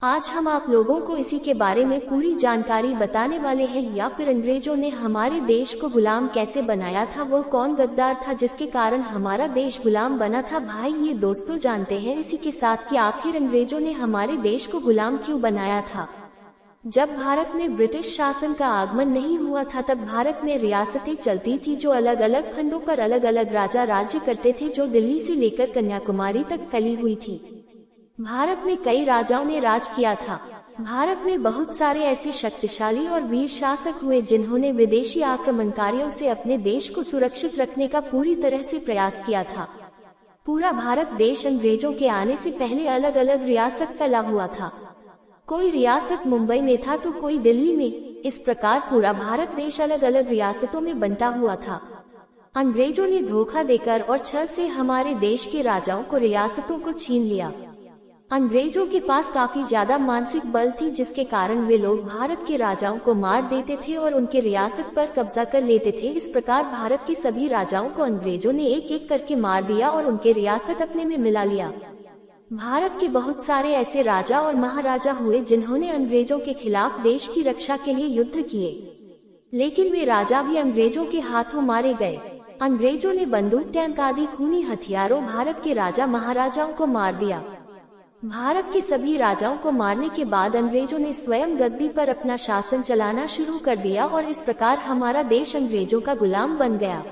आज हम आप लोगों को इसी के बारे में पूरी जानकारी बताने वाले हैं, या फिर अंग्रेजों ने हमारे देश को गुलाम कैसे बनाया था, वो कौन गद्दार था जिसके कारण हमारा देश गुलाम बना था। भाई ये दोस्तों जानते हैं इसी के साथ कि आखिर अंग्रेजों ने हमारे देश को गुलाम क्यों बनाया था। जब भारत में ब्रिटिश शासन का आगमन नहीं हुआ था तब भारत में रियासतें चलती थी जो अलग अलग खंडों पर अलग अलग राजा राज्य करते थे, जो दिल्ली से लेकर कन्याकुमारी तक फैली हुई थी। भारत में कई राजाओं ने राज किया था। भारत में बहुत सारे ऐसे शक्तिशाली और वीर शासक हुए जिन्होंने विदेशी आक्रमणकारियों से अपने देश को सुरक्षित रखने का पूरी तरह से प्रयास किया था। पूरा भारत देश अंग्रेजों के आने से पहले अलग अलग रियासत फैला हुआ था। कोई रियासत मुंबई में था तो कोई दिल्ली में। इस प्रकार पूरा भारत देश अलग अलग रियासतों में बंटा हुआ था। अंग्रेजों ने धोखा देकर और छल से हमारे देश के राजाओं को रियासतों को छीन लिया। अंग्रेजों के पास काफी ज्यादा मानसिक बल थी, जिसके कारण वे लोग भारत के राजाओं को मार देते थे और उनके रियासत पर कब्जा कर लेते थे। इस प्रकार भारत के सभी राजाओं को अंग्रेजों ने एक एक करके मार दिया और उनके रियासत अपने में मिला लिया। भारत के बहुत सारे ऐसे राजा और महाराजा हुए जिन्होंने अंग्रेजों के खिलाफ देश की रक्षा के लिए युद्ध किए, लेकिन वे राजा भी अंग्रेजों के हाथों मारे गए। अंग्रेजों ने बंदूक, टैंक आदि खूनी हथियारों भारत के राजा महाराजाओं को मार दिया। भारत के सभी राजाओं को मारने के बाद अंग्रेजों ने स्वयं गद्दी पर अपना शासन चलाना शुरू कर दिया और इस प्रकार हमारा देश अंग्रेजों का गुलाम बन गया।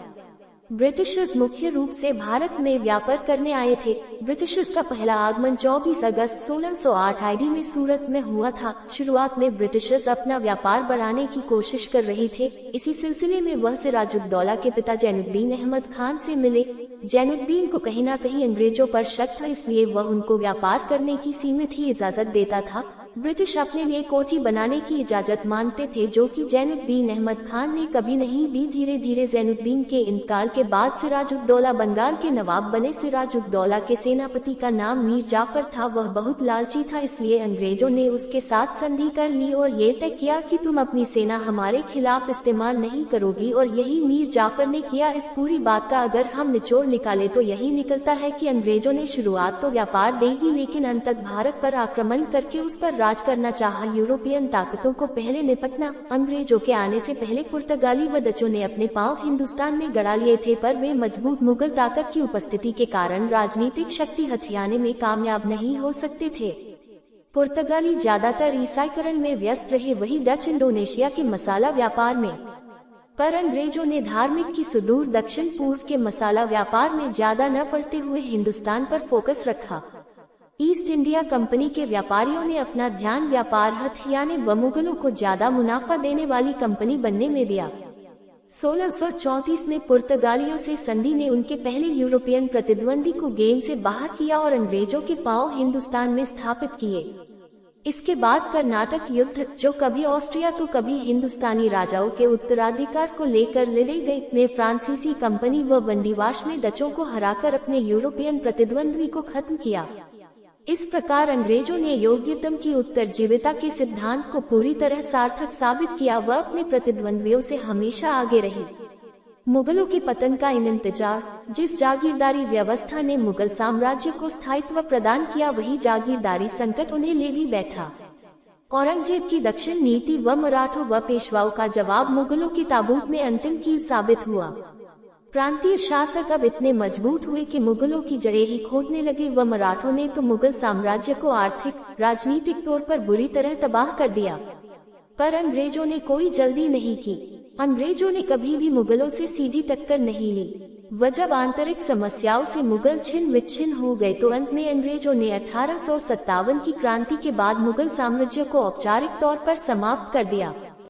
ब्रिटिशर्स मुख्य रूप से भारत में व्यापार करने आए थे। ब्रिटिशर्स का पहला आगमन 24 अगस्त 1608 ईस्वी में सूरत में हुआ था। शुरुआत में ब्रिटिशर्स अपना व्यापार बढ़ाने की कोशिश कर रहे थे। इसी सिलसिले में वह सिराजुद्दौला के पिता जैनुद्दीन अहमद खान से मिले। जैनुद्दीन को कहीं न कहीं अंग्रेजों पर शक था, इसलिए वह उनको व्यापार करने की सीमित ही इजाजत देता था। ब्रिटिश अपने लिए कोठी बनाने की इजाजत मांगते थे, जो कि जैनुद्दीन अहमद खान ने कभी नहीं दी। धीरे धीरे जैनुद्दीन के इंतकाल के बाद सिराजुद्दौला बंगाल के नवाब बने। सिराजुद्दौला के सेनापति का नाम मीर जाफर था। वह बहुत लालची था, इसलिए अंग्रेजों ने उसके साथ संधि कर ली और ये तय किया कि तुम अपनी सेना हमारे खिलाफ इस्तेमाल नहीं करोगी, और यही मीर जाफर ने किया। इस पूरी बात का अगर हम निचोड़ निकाले तो यही निकलता है कि अंग्रेजों ने शुरुआत तो व्यापार देगी, लेकिन अंततः भारत पर आक्रमण करके उस पर राज करना चाहा। यूरोपियन ताकतों को पहले निपटना। अंग्रेजों के आने से पहले पुर्तगाली व डचों ने अपने पांव हिंदुस्तान में गड़ा लिए थे, पर वे मजबूत मुगल ताकत की उपस्थिति के कारण राजनीतिक शक्ति हथियाने में कामयाब नहीं हो सकते थे। पुर्तगाली ज्यादातर ईसाईकरण में व्यस्त रहे, वही डच इंडोनेशिया के मसाला व्यापार में। पर अंग्रेजों ने धार्मिक की सुदूर दक्षिण पूर्व के मसाला व्यापार में ज्यादा न पड़ते हुए हिंदुस्तान पर फोकस रखा। ईस्ट इंडिया कंपनी के व्यापारियों ने अपना ध्यान व्यापार हथियाने व मुगलों को ज्यादा मुनाफा देने वाली कंपनी बनने में दिया। 1634 में पुर्तगालियों से संधि ने उनके पहले यूरोपियन प्रतिद्वंदी को गेम से बाहर किया और अंग्रेजों के पांव हिंदुस्तान में स्थापित किए। इसके बाद कर्नाटक युद्ध, जो कभी ऑस्ट्रिया तो कभी हिंदुस्तानी राजाओं के उत्तराधिकार को लेकर लड़े गए, में फ्रांसीसी कंपनी व बंदीवाश में डचों को हराकर अपने यूरोपियन प्रतिद्वंदी को खत्म किया। इस प्रकार अंग्रेजों ने योग्यतम की उत्तरजीविता के सिद्धांत को पूरी तरह सार्थक साबित किया। वह अपने प्रतिद्वंदियों से हमेशा आगे रही। मुगलों के पतन का इंतजार। जिस जागीरदारी व्यवस्था ने मुगल साम्राज्य को स्थायित्व प्रदान किया, वही जागीरदारी संकट उन्हें ले भी बैठा। औरंगजेब की दक्षिण नीति व मराठों व पेशवाओं का जवाब मुगलों की ताबूत में अंतिम कील साबित हुआ। प्रांतीय शासक अब इतने मजबूत हुए कि मुगलों की जड़ें ही खोदने लगे, व मराठों ने तो मुगल साम्राज्य को आर्थिक राजनीतिक तौर पर बुरी तरह तबाह कर दिया। पर अंग्रेजों ने कोई जल्दी नहीं की। अंग्रेजों ने कभी भी मुगलों से सीधी टक्कर नहीं ली। वह जब आंतरिक समस्याओं से मुगल छिन्न विच्छिन्न हो गए तो अंत में अंग्रेजों ने 1857 की क्रांति के बाद मुगल साम्राज्य को औपचारिक तौर पर समाप्त कर दिया।